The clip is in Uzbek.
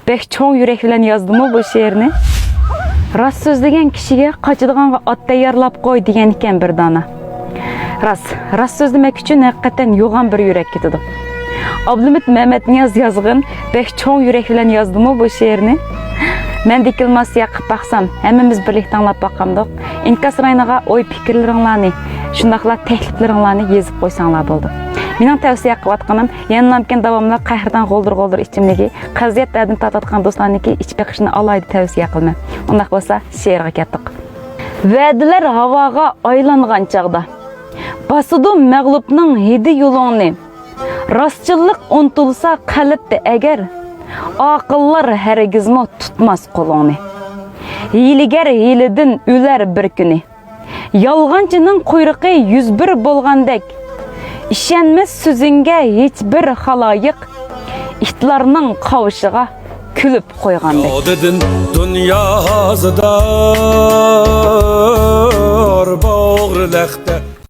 Bek çoğ yürek bilen yazdım o bu şiirini. Rast sözlegen kişiye kaçıdığanға at tayarlap koy degan ekan bir dana. Rast sözlemek için hakikaten yoğan bir yürek ketidi. Abdülhamit Mehmet Niyaz yazgın bek çoğ yürek bilen yazdım o bu şiirini. Men dikilmasi yaqib baxsam, hemmimiz birlikte anlap bakamdık. İnkas raynaga oy pikirleringlarni, şundaqla teklifleringlarni yezip qo'ysanglar bo'ldi. Mening tavsiya qilib atganim, yanamken davomli qahrdan g'oldir ichimligi, qaziyat dardini tatatgan do'stlarniki ichib beqishni alaydi tavsiya qilman. Undaq bo'lsa, she'rga ketdik. Va'dalar havoga aylangan chaqda. Basudu mag'lubning hidi yo'lingni. Rostchilik unutilsa qalbda agar aqıllar hergizmo tutmaz qo'lingni. Hiyligar hiylidan o'lar bir kuni. Yolg'onchining quyruqi 101 bo'lgandek, ishonmas so'zingga hech bir xaloyiq itlarning qovushiga kulib qo'ygandek. Yodidin dunyo hazidor bo'g'ri laxta